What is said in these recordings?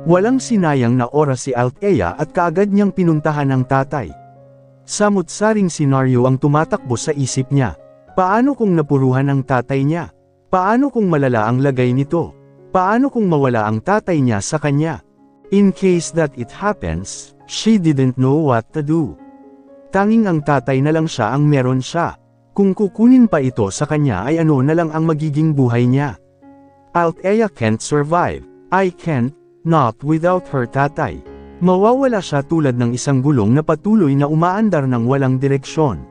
Walang sinayang na oras si Althea at kaagad niyang pinuntahan ang tatay. Samut-saring senaryo ang tumatakbo sa isip niya. Paano kung napuruhan ang tatay niya? Paano kung malala ang lagay nito? Paano kung mawala ang tatay niya sa kanya? In case that it happens, she didn't know what to do. Tanging ang tatay na lang siya ang meron siya. Kung kukunin pa ito sa kanya ay ano na lang ang magiging buhay niya. Althea can't survive. I can't, not without her tatay. Mawawala siya tulad ng isang gulong na patuloy na umaandar ng walang direksyon.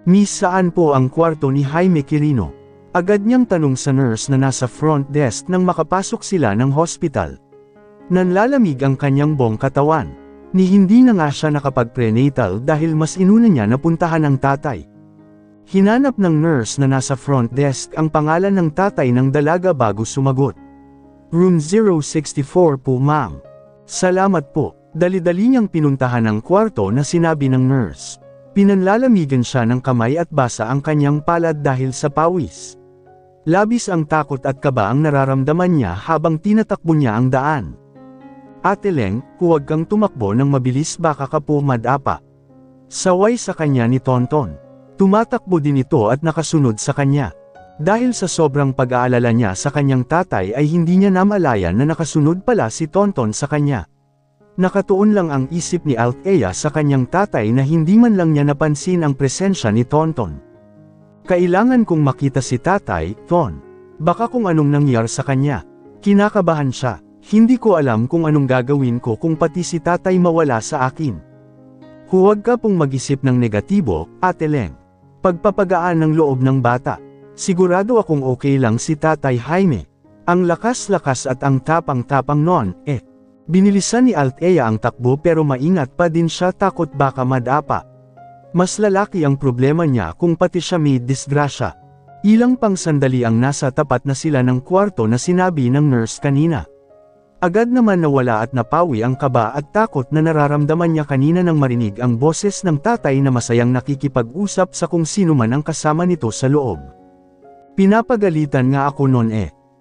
Miss, saan po ang kwarto ni Jaime Quirino? Agad niyang tanong sa nurse na nasa front desk nang makapasok sila ng hospital. Nanlalamig ang kanyang buong katawan. Ni hindi na nga siya nakapag-prenatal dahil mas inuna niya na puntahan ang tatay. Hinanap ng nurse na nasa front desk ang pangalan ng tatay ng dalaga bago sumagot. Room 064 po ma'am. Salamat po. Dali-dali niyang pinuntahan ang kwarto na sinabi ng nurse. Pinanlalamigan siya ng kamay at basa ang kanyang palad dahil sa pawis. Labis ang takot at kaba ang nararamdaman niya habang tinatakbo niya ang daan. Ate Leng, huwag kang tumakbo ng mabilis baka ka po madapa. Saway sa kanya ni Tonton. Tumatakbo din ito at nakasunod sa kanya. Dahil sa sobrang pag-aalala niya sa kanyang tatay ay hindi niya namalayan na nakasunod pala si Tonton sa kanya. Nakatuon lang ang isip ni Althea sa kanyang tatay na hindi man lang niya napansin ang presensya ni Tonton. Kailangan kong makita si tatay, Ton. Baka kung anong nangyari sa kanya. Kinakabahan siya. Hindi ko alam kung anong gagawin ko kung pati si tatay mawala sa akin. Huwag ka pong mag-isip ng negatibo, Ate Leng. Pagpapagaan ng loob ng bata. Sigurado akong okay lang si Tatay Jaime. Ang lakas-lakas at ang tapang-tapang noon, Binilisan ni Althea ang takbo pero maingat pa din siya takot baka madapa. Mas lalaki ang problema niya kung pati siya may disgrasya. Ilang pang sandali ang nasa tapat na sila ng kwarto na sinabi ng nurse kanina. Agad naman nawala at napawi ang kaba at takot na nararamdaman niya kanina nang marinig ang boses ng tatay na masayang nakikipag-usap sa kung sino man ang kasama nito sa loob. Pinapagalitan nga ako noon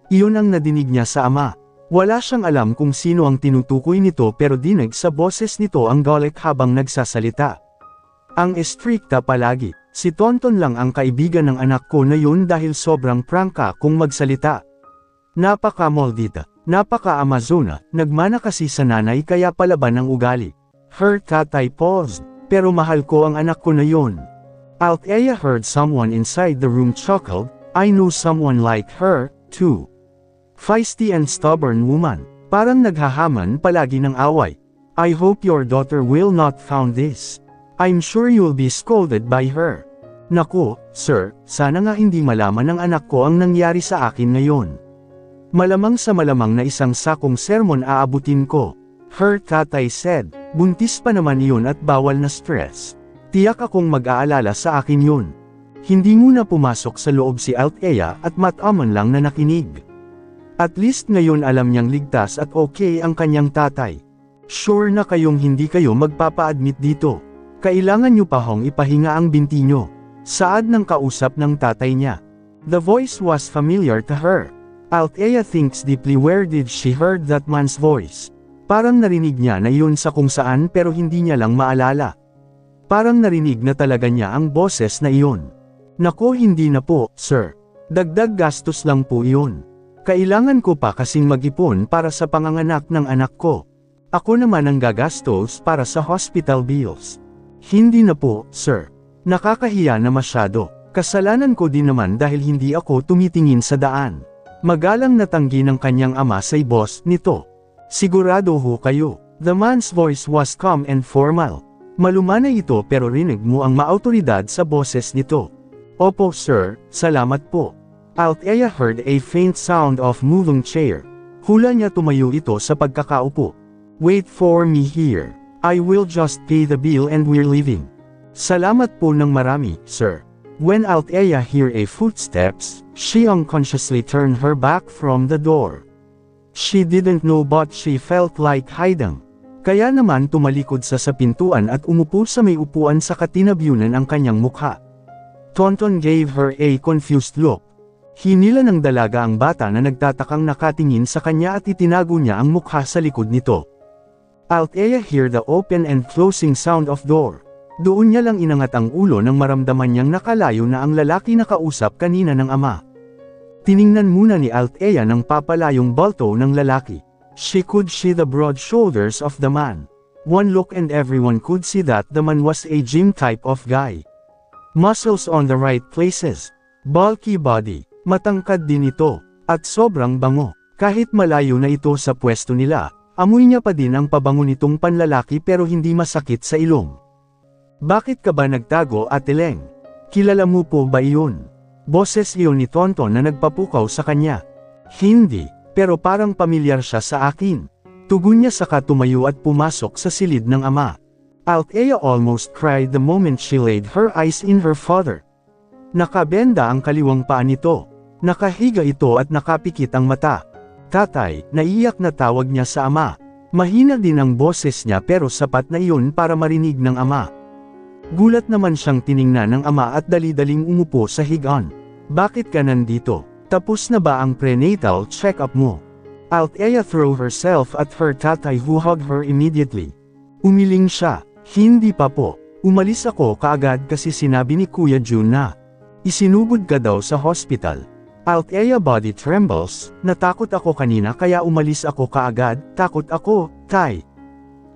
Iyon ang nadinig niya sa ama. Wala siyang alam kung sino ang tinutukoy nito pero dinig sa boses nito ang galit habang nagsasalita. Ang estrikta palagi. Si Tonton lang ang kaibigan ng anak ko na yun dahil sobrang prangka kung magsalita. Napaka-moldita. Napaka-Amazona, nagmana kasi sa nanay kaya palaban ang ugali. Her tatay paused, pero mahal ko ang anak ko na yun. Althea heard someone inside the room chuckled, I know someone like her, too. Feisty and stubborn woman, parang naghahaman palagi ng away. I hope your daughter will not found this. I'm sure you'll be scolded by her. Naku, sir, sana nga hindi malaman ng anak ko ang nangyari sa akin ngayon. Malamang sa malamang na isang sakong sermon aabutin ko. Her tatay said, buntis pa naman iyon at bawal na stress. Tiyak akong mag-aalala sa akin yun. Hindi muna pumasok sa loob si Althea at mataman lang na nakinig. At least ngayon alam niyang ligtas at okay ang kanyang tatay. Sure na kayong hindi kayo magpapa-admit dito. Kailangan niyo pa hong ipahinga ang binti niyo. Saad ng kausap ng tatay niya. The voice was familiar to her. Althea thinks deeply, where did she heard that man's voice? Parang narinig niya na yun sa kung saan pero hindi niya lang maalala. Parang narinig na talaga niya ang boses na iyon. Nako, hindi na po, sir. Dagdag gastos lang po iyon. Kailangan ko pa kasing mag-ipon para sa panganganak ng anak ko. Ako naman ang gagastos para sa hospital bills. Hindi na po, sir. Nakakahiya na masyado. Kasalanan ko din naman dahil hindi ako tumitingin sa daan. Magalang natanggi ng kanyang ama say boss nito. Sigurado ho kayo. The man's voice was calm and formal. Malumanay ito pero rinig mo ang maautoridad sa boses nito. Opo sir, salamat po. Althea heard a faint sound of moving chair. Hula niya tumayo ito sa pagkakaupo. Wait for me here. I will just pay the bill and we're leaving. Salamat po ng marami, sir. When Althea heard a footsteps, she unconsciously turned her back from the door. She didn't know but she felt like hiding. Kaya naman tumalikod sa pintuan at umupo sa may upuan sa katinabyunan ang kanyang mukha. Tonton gave her a confused look. Hinila ng dalaga ang bata na nagtatakang nakatingin sa kanya at itinago niya ang mukha sa likod nito. Althea heard the open and closing sound of door. Doon niya lang inangat ang ulo nang maramdaman niyang nakalayo na ang lalaki na kausap kanina ng ama. Tiningnan muna ni Althea ng papalayong balto ng lalaki. She could see the broad shoulders of the man. One look and everyone could see that the man was a gym type of guy. Muscles on the right places. Bulky body. Matangkad din ito. At sobrang bango. Kahit malayo na ito sa pwesto nila, amoy niya pa din ang pabango nitong panlalaki pero hindi masakit sa ilong. Bakit ka ba nagtago, Ate Leng? Kilala mo po ba iyon? Boses iyon ni Tonton na nagpapukaw sa kanya. Hindi, pero parang pamilyar siya sa akin. Tugon niya saka tumayo at pumasok sa silid ng ama. Althea almost cried the moment she laid her eyes in her father. Nakabenda ang kaliwang paa nito. Nakahiga ito at nakapikit ang mata. Tatay, naiyak na tawag niya sa ama. Mahina din ang boses niya pero sapat na iyon para marinig ng ama. Gulat naman siyang tiningnan ng ama at dali-daling umupo sa higaan. Bakit ka nandito? Tapos na ba ang prenatal check-up mo? Althea threw herself at her tatay who hugged her immediately. Umiling siya. Hindi pa po. Umalis ako kaagad kasi sinabi ni Kuya Jun na isinugod ka daw sa hospital. Althea body trembles. Natakot ako kanina kaya umalis ako kaagad. Takot ako, Tay.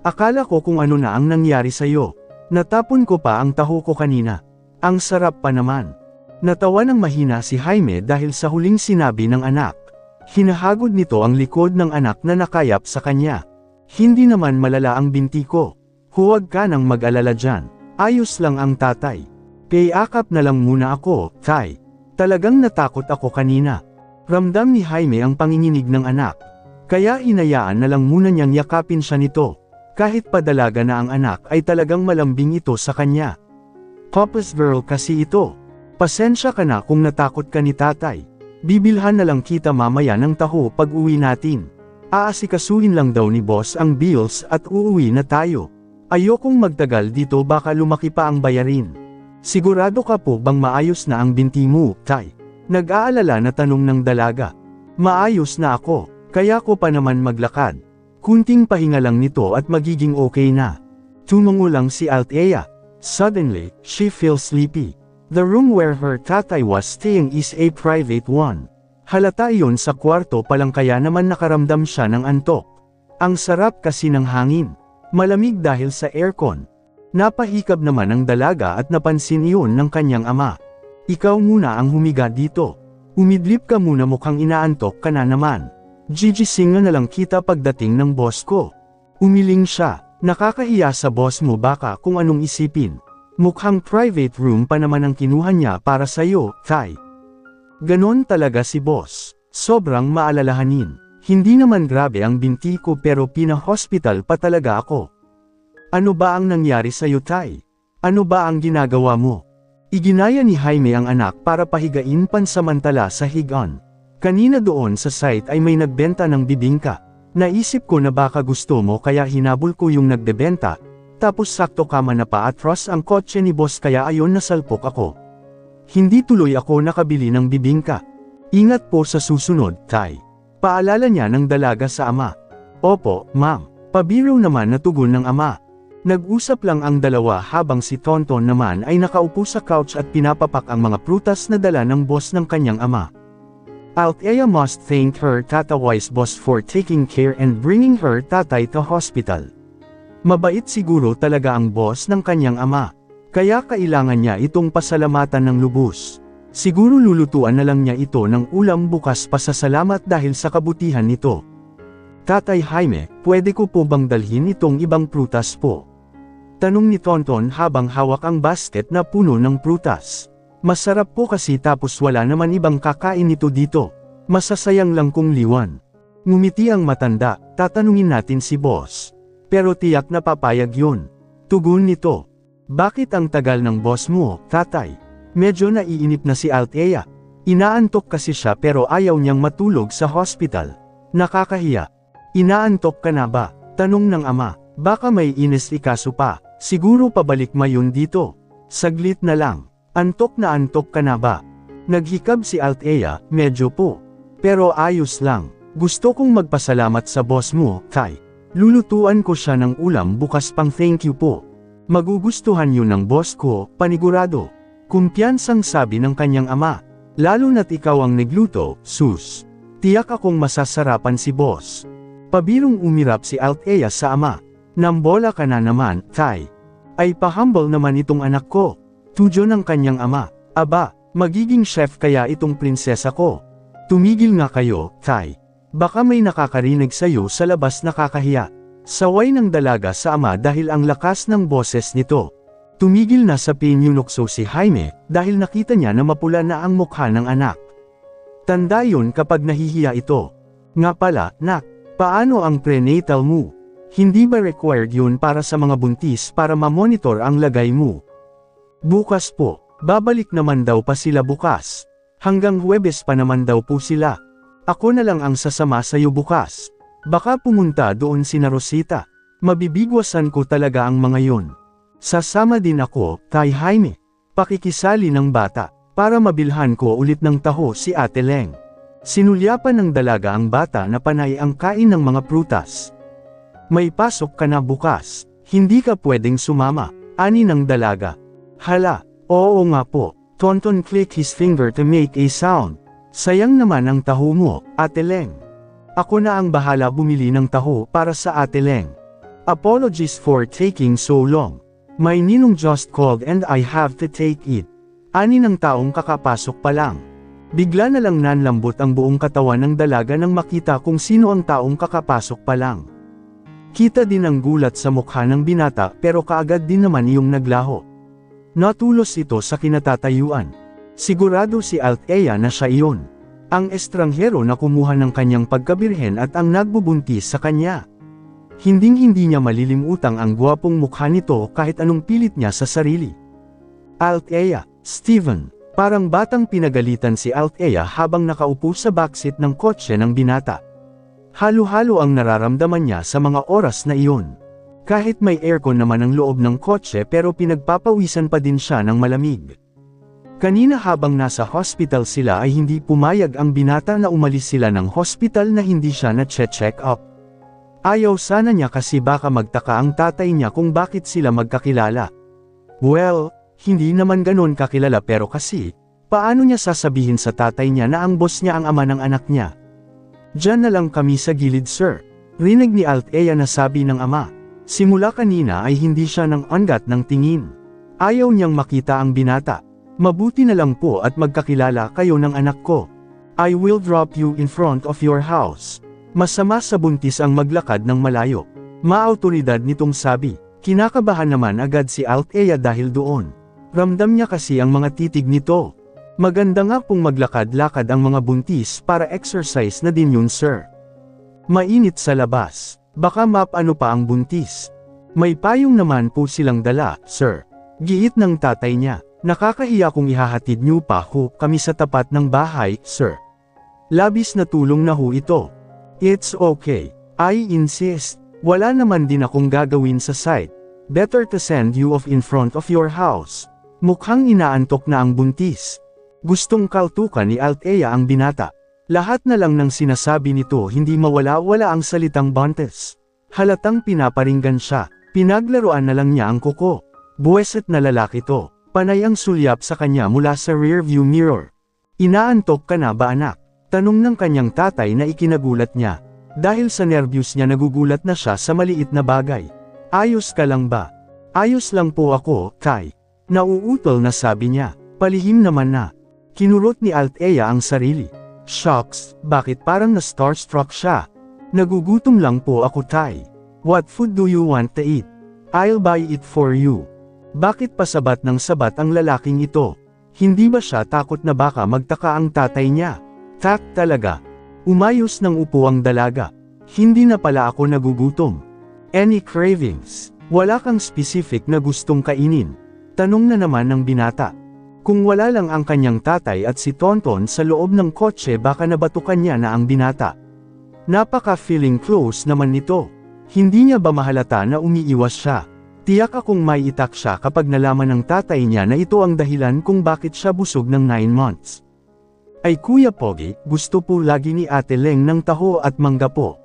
Akala ko kung ano na ang nangyari sa'yo. Natapon ko pa ang taho ko kanina. Ang sarap pa naman. Natawa ng mahina si Jaime dahil sa huling sinabi ng anak. Hinahagod nito ang likod ng anak na nakayap sa kanya. Hindi naman malala ang binti ko. Huwag ka nang mag-alala dyan. Ayos lang ang tatay. Payakap na lang muna ako, Tay. Talagang natakot ako kanina. Ramdam ni Jaime ang panginginig ng anak. Kaya hinayaan na lang muna niyang yakapin siya nito. Kahit padalaga na ang anak ay talagang malambing ito sa kanya. Papa's girl kasi ito. Pasensya ka na kung natakot ka ni tatay. Bibilhan na lang kita mamaya ng taho pag uwi natin. Aasikasuhin lang daw ni boss ang bills at uuwi na tayo. Ayokong magtagal dito baka lumaki pa ang bayarin. Sigurado ka po bang maayos na ang binti mo, Tay? Nag-aalala na tanong ng dalaga. Maayos na ako, kaya ko pa naman maglakad. Kunting pahinga lang nito at magiging okay na. Tumungo lang si Althea. Suddenly, she feels sleepy. The room where her tatay was staying is a private one. Halata iyon sa kwarto palang kaya naman nakaramdam siya ng antok. Ang sarap kasi ng hangin. Malamig dahil sa aircon. Napahikab naman ang dalaga at napansin iyon ng kanyang ama. Ikaw muna ang humiga dito. Umidlip ka muna mukhang inaantok ka na naman. Gigisingan na lang kita pagdating ng boss ko. Umiling siya. Nakakahiya sa boss mo baka kung anong isipin. Mukhang private room pa naman ang kinuha niya para sa'yo, Tay. Ganon talaga si boss. Sobrang maalalahanin. Hindi naman grabe ang binti ko pero pina-hospital pa talaga ako. Ano ba ang nangyari sa'yo, Tay? Ano ba ang ginagawa mo? Iginaya ni Jaime ang anak para pahigain pansamantala sa higaan. Kanina doon sa site ay may nagbenta ng bibingka. Naisip ko na baka gusto mo kaya hinabol ko yung nagbebenta. Tapos sakto kama na pa-atras ang kotse ni boss kaya ayon nasalpok ako. Hindi tuloy ako nakabili ng bibingka. Ingat po sa susunod, Tay. Paalala niya ng dalaga sa ama. Opo, ma'am. Pabiro naman na tugon ng ama. Nag-usap lang ang dalawa habang si Tonton naman ay nakaupo sa couch at pinapapak ang mga prutas na dala ng boss ng kanyang ama. Althea must thank her tatawise boss for taking care and bringing her tatay to hospital. Mabait siguro talaga ang boss ng kanyang ama. Kaya kailangan niya itong pasalamatan ng lubos. Siguro lulutuan na lang niya ito ng ulam bukas pasasalamat dahil sa kabutihan nito. Tatay Jaime, pwede ko po bang dalhin itong ibang prutas po? Tanong ni Tonton habang hawak ang basket na puno ng prutas. Masarap po kasi tapos wala naman ibang kakain nito dito. Masasayang lang kung liwan. Ngumiti ang matanda, tatanungin natin si boss. Pero tiyak na papayag yun. Tugon nito. Bakit ang tagal ng boss mo, tatay? Medyo naiinip na si Althea. Inaantok kasi siya pero ayaw niyang matulog sa hospital. Nakakahiya. Inaantok ka na ba? Tanong ng ama. Baka may inasikaso pa. Siguro pabalik mayon dito. Saglit na lang. Antok na antok ka na ba? Naghikab si Althea, medyo po. Pero ayos lang. Gusto kong magpasalamat sa boss mo, Kai. Lulutuan ko siya ng ulam bukas pang thank you po. Magugustuhan yun ng boss ko, panigurado. Kumpiyansang sabi ng kanyang ama. Lalo na't ikaw ang nagluto, sus. Tiyak akong masasarapan si boss. Pabirong umirap si Althea sa ama. Nambola ka na naman, Kai. Ay pa-humble naman itong anak ko. Tudyo ng kanyang ama. Aba, magiging chef kaya itong prinsesa ko. Tumigil nga kayo, Kai. Baka may nakakarinig sa'yo sa labas nakakahiya. Saway ng dalaga sa ama dahil ang lakas ng boses nito. Tumigil na sa pinyunukso si Jaime dahil nakita niya na mapula na ang mukha ng anak. Tanda yun kapag nahihiya ito. Nga pala, nak, paano ang prenatal mo? Hindi ba required yun para sa mga buntis para ma-monitor ang lagay mo? Bukas po, babalik naman daw pa sila bukas. Hanggang Huwebes pa naman daw po sila. Ako na lang ang sasama sa'yo bukas. Baka pumunta doon sina Rosita. Mabibigwasan ko talaga ang mga yon. Sasama din ako, kay Jaime. Pakikisali ng bata, para mabilhan ko ulit ng taho si Ate Leng. Sinulyapan ng dalaga ang bata na panay ang kain ng mga prutas. May pasok ka na bukas, hindi ka pwedeng sumama, ani ng dalaga. Hala, oo nga po, Tonton click his finger to make a sound. Sayang naman ang taho mo, Ate Leng. Ako na ang bahala bumili ng taho para sa Ate Leng. Apologies for taking so long. My ninong just called and I have to take it. Ani ng taong kakapasok pa lang. Bigla na lang nanlambot ang buong katawan ng dalaga nang makita kung sino ang taong kakapasok pa lang. Kita din ang gulat sa mukha ng binata pero kaagad din naman iyong naglaho. Natulos ito sa kinatatayuan. Sigurado si Althea na siya iyon. Ang estranghero na kumuha ng kanyang pagkabirhen at ang nagbubuntis sa kanya. Hinding-hindi niya malilimutang ang gwapong mukha nito kahit anong pilit niya sa sarili. Althea, Steven, parang batang pinagalitan si Althea habang nakaupo sa backseat ng kotse ng binata. Halo-halo ang nararamdaman niya sa mga oras na iyon. Kahit may aircon naman ang loob ng kotse pero pinagpapawisan pa din siya ng malamig. Kanina habang nasa hospital sila ay hindi pumayag ang binata na umalis sila ng hospital na hindi siya na-check up. Ayaw sana niya kasi baka magtaka ang tatay niya kung bakit sila magkakilala. Well, hindi naman ganon kakilala pero kasi, paano niya sasabihin sa tatay niya na ang boss niya ang ama ng anak niya? Diyan na lang kami sa gilid sir. Rinig ni Althea na sabi ng ama. Simula kanina ay hindi siya nang angat ng tingin. Ayaw niyang makita ang binata. Mabuti na lang po at magkakilala kayo ng anak ko. I will drop you in front of your house. Masama sa buntis ang maglakad ng malayo. Maautoridad nitong sabi. Kinakabahan naman agad si Althea dahil doon. Ramdam niya kasi ang mga titig nito. Maganda nga pong maglakad-lakad ang mga buntis para exercise na din yun sir. Mainit sa labas. Baka mapano pa ang buntis. May payong naman po silang dala, sir. Giit ng tatay niya. Nakakahiya kung ihahatid niyo pa ho kami sa tapat ng bahay, sir. Labis na tulong na ho ito. It's okay. I insist. Wala naman din akong gagawin sa site. Better to send you off in front of your house. Mukhang inaantok na ang buntis. Gustong kaltukan ni Althea ang binata. Lahat na lang ng sinasabi nito hindi mawala-wala ang salitang buntis. Halatang pinaparinggan siya. Pinaglaruan na lang niya ang kuko. Buweset na lalaki to. Panay ang sulyap sa kanya mula sa rearview mirror. Inaantok ka na ba anak? Tanong ng kanyang tatay na ikinagulat niya. Dahil sa nervyos niya nagugulat na siya sa maliit na bagay. Ayos ka lang ba? Ayos lang po ako, Kai. Nauutol na sabi niya. Palihim naman na. Kinurot ni Althea ang sarili. Shucks, bakit parang na-starstruck siya? Nagugutom lang po ako tay. What food do you want to eat? I'll buy it for you. Bakit pasabat ng sabat ang lalaking ito? Hindi ba siya takot na baka magtaka ang tatay niya? Tak talaga. Umayos ng upo ang dalaga. Hindi na pala ako nagugutom. Any cravings? Wala kang specific na gustong kainin? Tanong na naman ng binata. Kung wala lang ang kanyang tatay at si Tonton sa loob ng kotse baka nabatukan niya na ang binata. Napaka-feeling close naman nito. Hindi niya ba mahalata na umiiwas siya? Tiyak akong may itak siya kapag nalaman ng tatay niya na ito ang dahilan kung bakit siya busog ng 9 months. Ay Kuya Pogi, gusto po lagi ni Ate Leng ng taho at mangga po.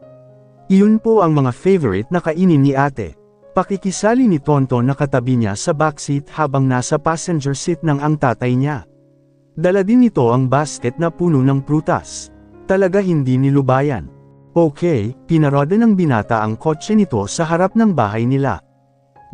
Iyon po ang mga favorite na kainin ni Ate. Pakikisali ni Tonton na katabi niya sa backseat habang nasa passenger seat ng ang tatay niya. Dala din nito ang basket na puno ng prutas. Talaga hindi nilubayan. Okay, pinaroda ng binata ang kotse nito sa harap ng bahay nila.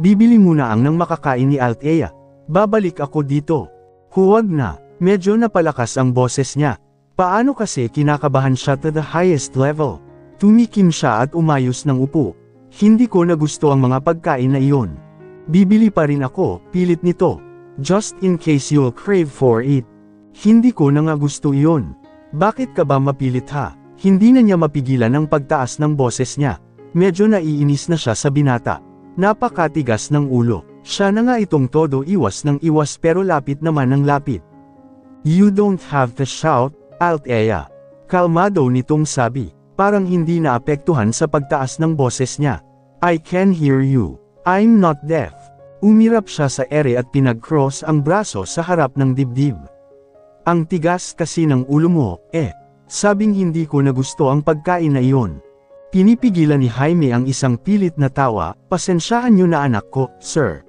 Bibili muna ang nang makakain ni Althea. Babalik ako dito. Huwag na. Medyo napalakas ang boses niya. Paano kasi kinakabahan siya to the highest level? Tumikim siya at umayos ng upo. Hindi ko na gusto ang mga pagkain na iyon. Bibili pa rin ako, pilit nito. Just in case you'll crave for it. Hindi ko na nga gusto iyon. Bakit ka ba mapilit ha? Hindi na niya mapigilan ang pagtaas ng boses niya. Medyo naiinis na siya sa binata. Napakatigas ng ulo. Siya na nga itong todo iwas ng iwas pero lapit naman ng lapit. You don't have to shout, Althea. Kalmado nitong sabi, parang hindi naapektuhan sa pagtaas ng boses niya. I can hear you. I'm not deaf. Umirap siya sa ere at pinag-cross ang braso sa harap ng dibdib. Ang tigas kasi ng ulo mo, sabing hindi ko na gusto ang pagkain na iyon. Pinipigilan ni Jaime ang isang pilit na tawa, pasensyahan niyo na anak ko, sir.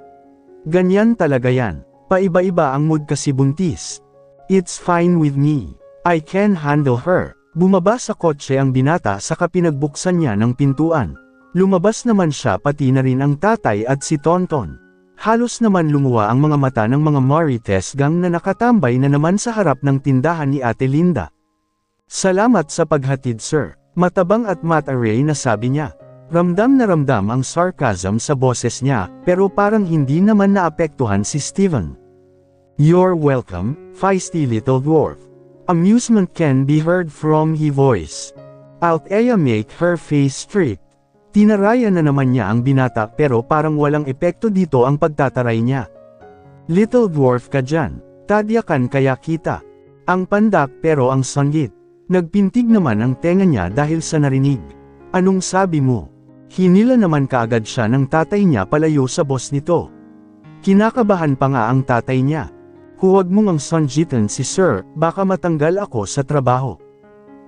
Ganyan talaga yan. Paiba-iba ang mood kasi buntis. It's fine with me. I can handle her. Bumaba sa kotse ang binata saka pinagbuksan niya ng pintuan. Lumabas naman siya pati na rin ang tatay at si Tonton. Halos naman lumuwa ang mga mata ng mga Marites gang na nakatambay na naman sa harap ng tindahan ni Ate Linda. Salamat sa paghatid sir. Matabang at mat-array na sabi niya. Ramdam na ramdam ang sarcasm sa boses niya, pero parang hindi naman naapektuhan si Steven. You're welcome, feisty little dwarf. Amusement can be heard from his voice. Althea make her face strict. Tinarayan na naman niya ang binata pero parang walang epekto dito ang pagtataray niya. Little dwarf ka dyan, tadyakan kaya kita. Ang pandak pero ang sanggit. Nagpintig naman ang tenga niya dahil sa narinig. Anong sabi mo? Hinila naman kaagad siya ng tatay niya palayo sa boss nito. Kinakabahan pa nga ang tatay niya. Huwag mong ang sanjitan si sir, baka matanggal ako sa trabaho.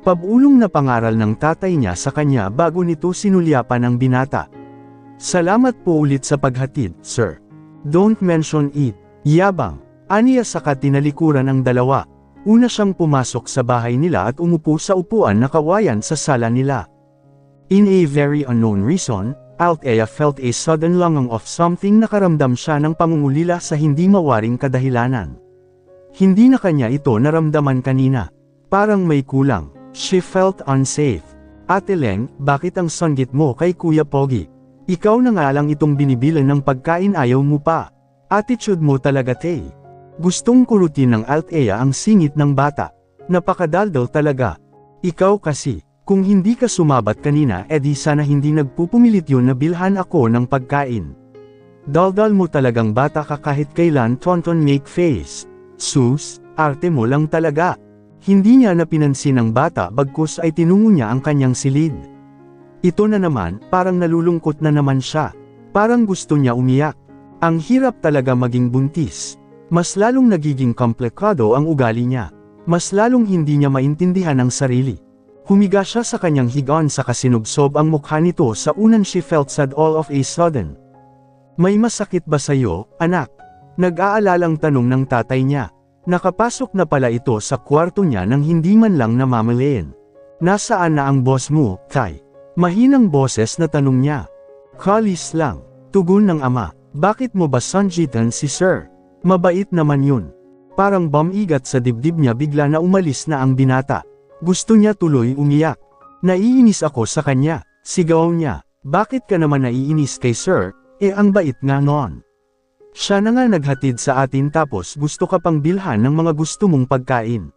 Pabulong na pangaral ng tatay niya sa kanya bago nito sinulyapan ang binata. Salamat po ulit sa paghatid, sir. Don't mention it. Yabang. Aniya saka tinalikuran ang dalawa. Una siyang pumasok sa bahay nila at umupo sa upuan na kawayan sa sala nila. In a very unknown reason, Althea felt a sudden longing of something. Nakaramdam siya ng pangungulila sa hindi mawaring kadahilanan. Hindi na kanya ito naramdaman kanina. Parang may kulang. She felt unsafe. Ate Leng, bakit ang sanggit mo kay Kuya Pogi? Ikaw na nga lang itong binibilan ng pagkain ayaw mo pa. Attitude mo talaga te. Gustong kurutin ng Althea ang singit ng bata. Napakadaldal talaga. Ikaw kasi. Kung hindi ka sumabat kanina edi sana hindi nagpupumilit yun na bilhan ako ng pagkain. Daldal mo talagang bata ka kahit kailan Tonton make face. Sus, arte mo lang talaga. Hindi niya napinansin ang bata bagkus ay tinungo niya ang kanyang silid. Ito na naman, parang nalulungkot na naman siya. Parang gusto niya umiyak. Ang hirap talaga maging buntis. Mas lalong nagiging komplikado ang ugali niya. Mas lalong hindi niya maintindihan ang sarili. Humiga siya sa kanyang higaan sa kasinubsob ang mukha nito sa unan she felt sad all of a sudden. May masakit ba sayo, anak? Nag-aalalang tanong ng tatay niya. Nakapasok na pala ito sa kwarto niya nang hindi man lang namamalayan. Nasaan na ang boss mo, Tay? Mahinang boses na tanong niya. Kalis lang. Tugon ng ama. Bakit mo ba sanjitan si sir? Mabait naman yun. Parang bumigat sa dibdib niya bigla na umalis na ang binata. Gusto niya tuloy umiyak. Naiinis ako sa kanya, sigaw niya. Bakit ka naman naiinis kay sir, ang bait nga noon. Siya na nga naghatid sa atin tapos gusto ka pang bilhan ng mga gusto mong pagkain.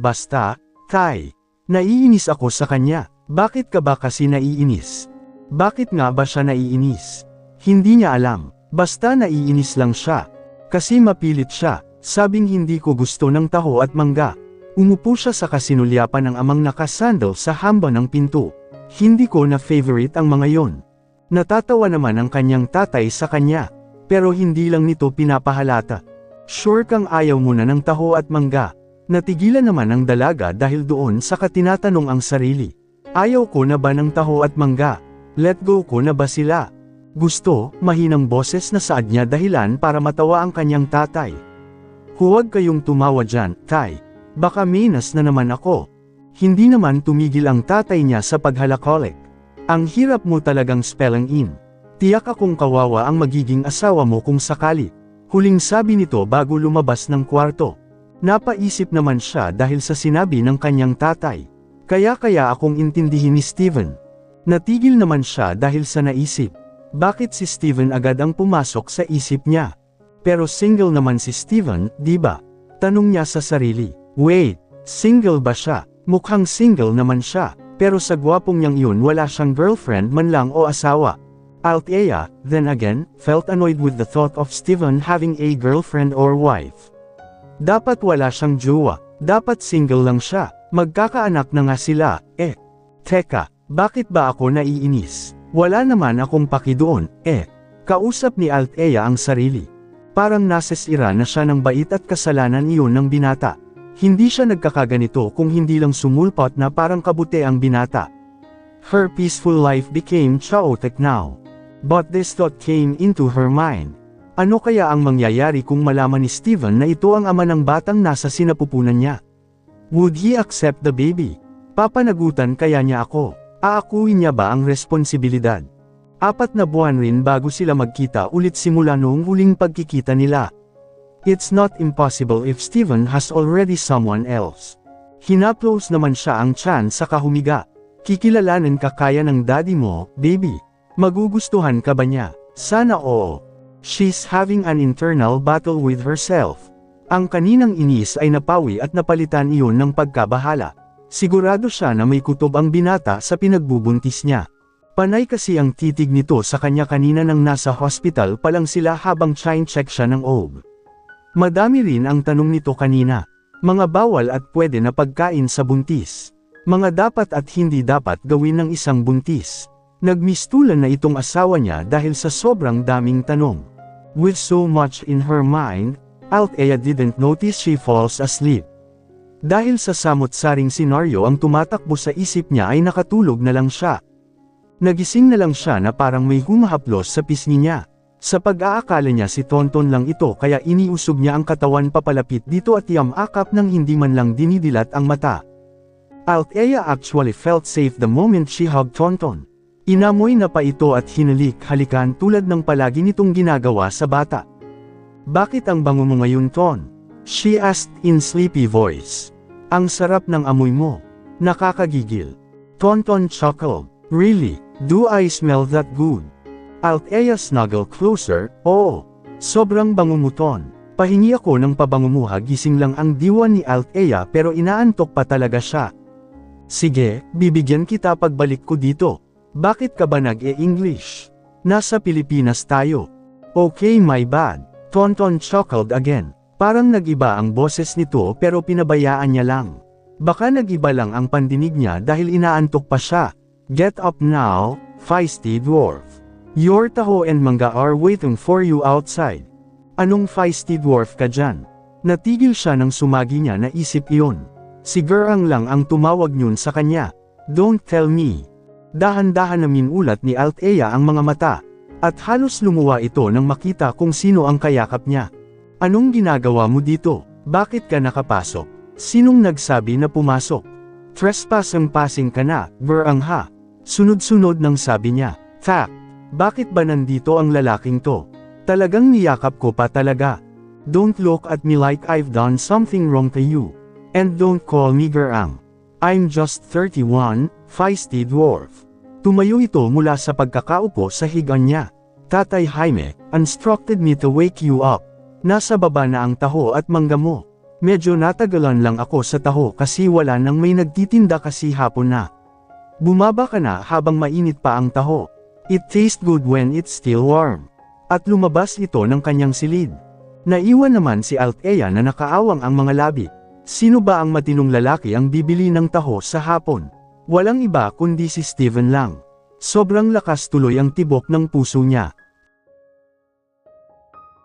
Basta, Tay. Naiinis ako sa kanya, bakit ka ba kasi naiinis? Bakit nga ba siya naiinis? Hindi niya alam, basta naiinis lang siya. Kasi mapilit siya, sabing hindi ko gusto ng taho at mangga. Umupo siya sa kasinulyapan ng amang nakasandal sa hamba ng pinto. Hindi ko na favorite ang mga yon. Natatawa naman ang kanyang tatay sa kanya. Pero hindi lang nito pinapahalata. Sure kang ayaw mo na ng taho at mangga. Natigilan naman ang dalaga dahil doon sa tinatanong ang sarili. Ayaw ko na ba ng taho at mangga? Let go ko na ba sila? Gusto, mahinang boses na saad niya dahilan para matawa ang kanyang tatay. Huwag kayong tumawa dyan, Tay. Baka minas na naman ako. Hindi naman tumigil ang tatay niya sa paghalakolik. Ang hirap mo talagang spelling in. Tiyak akong kawawa ang magiging asawa mo kung sakali. Huling sabi nito bago lumabas ng kwarto. Napaisip naman siya dahil sa sinabi ng kanyang tatay. Kaya akong intindihin ni Steven. Natigil naman siya dahil sa naisip. Bakit si Steven agad ang pumasok sa isip niya? Pero single naman si Steven, di ba? Tanong niya sa sarili. Wait, single ba siya? Mukhang single naman siya, pero sa gwapong niyang yun wala siyang girlfriend man lang o asawa. Althea, then again, felt annoyed with the thought of Steven having a girlfriend or wife. Dapat wala siyang jowa, dapat single lang siya, magkakaanak na nga sila, Teka, bakit ba ako naiinis? Wala naman akong paki doon, Kausap ni Althea ang sarili. Parang nasisira na siya ng bait at kasalanan iyon ng binata. Hindi siya nagkakaganito kung hindi lang sumulpot na parang kabute ang binata. Her peaceful life became chaotic now. But this thought came into her mind. Ano kaya ang mangyayari kung malaman ni Steven na ito ang ama ng batang nasa sinapupunan niya? Would he accept the baby? Papanagutan kaya niya ako? Aakuin niya ba ang responsibilidad? 4 na buwan rin bago sila magkita ulit simula noong huling pagkikita nila. It's not impossible if Steven has already someone else. Hinaplos naman siya ang tiyan sa kahumiga. Kikilalanin ka kaya ng daddy mo, baby. Magugustuhan ka ba niya? Sana oo. She's having an internal battle with herself. Ang kaninang inis ay napawi at napalitan iyon ng pagkabahala. Sigurado siya na may kutob ang binata sa pinagbubuntis niya. Panay kasi ang titig nito sa kanya kanina nang nasa hospital pa lang sila habang chine-check siya ng OB. Madami rin ang tanong nito kanina. Mga bawal at pwede na pagkain sa buntis. Mga dapat at hindi dapat gawin ng isang buntis. Nagmistulan na itong asawa niya dahil sa sobrang daming tanong. With so much in her mind, Althea didn't notice she falls asleep. Dahil sa samot-saring senaryo ang tumatakbo sa isip niya ay nakatulog na lang siya. Nagising na lang siya na parang may humahaplos sa pisngi niya. Sa pag-aakala niya si Tonton lang ito kaya iniusog niya ang katawan papalapit dito at yamakap nang hindi man lang dinidilat ang mata. Althea actually felt safe the moment she hugged Tonton. Inamoy na pa ito at hinalik-halikan tulad ng palagi nitong ginagawa sa bata. Bakit ang bango mo ngayon, Ton? She asked in sleepy voice. Ang sarap ng amoy mo. Nakakagigil. Tonton chuckled. Really, do I smell that good? Althea snuggled closer. Oo. Sobrang bango mo, Ton. Pahingi ako ng pabangumuha gising lang ang diwa ni Althea pero inaantok pa talaga siya. Sige, bibigyan kita pagbalik ko dito. Bakit ka ba nag-e-English? Nasa Pilipinas tayo. Okay, my bad. Tonton chuckled again. Parang nag-iba ang boses nito pero pinabayaan niya lang. Baka nag-iba lang ang pandinig niya dahil inaantok pa siya. Get up now, feisty dwarf. Your taho and mangga are waiting for you outside. Anong feisty dwarf ka dyan? Natigil siya nang sumagi niya na isip iyon. Si Gerang lang ang tumawag niyon sa kanya. Don't tell me. Dahan-dahan na minulat ni Althea ang mga mata, at halos lumuwa ito nang makita kung sino ang kayakap niya. Anong ginagawa mo dito? Bakit ka nakapasok? Sinong nagsabi na pumasok? Trespassing ka na, Gerang ha. Sunod-sunod nang sabi niya. Fact, bakit ba nandito ang lalaking to? Talagang niyakap ko pa talaga. Don't look at me like I've done something wrong to you. And don't call me Gerang. I'm just 31, feisty dwarf. Tumayo ito mula sa pagkakaupo sa higaan niya. Tatay Jaime, instructed me to wake you up. Nasa baba na ang taho at mangga mo. Medyo natagalan lang ako sa taho kasi wala nang may nagtitinda kasi hapon na. Bumaba ka na habang mainit pa ang taho. It tastes good when it's still warm. At lumabas ito ng kanyang silid. Naiwan naman si Althea na nakaawang ang mga labi. Sino ba ang matinong lalaki ang bibili ng taho sa hapon? Walang iba kundi si Steven lang. Sobrang lakas tuloy ang tibok ng puso niya.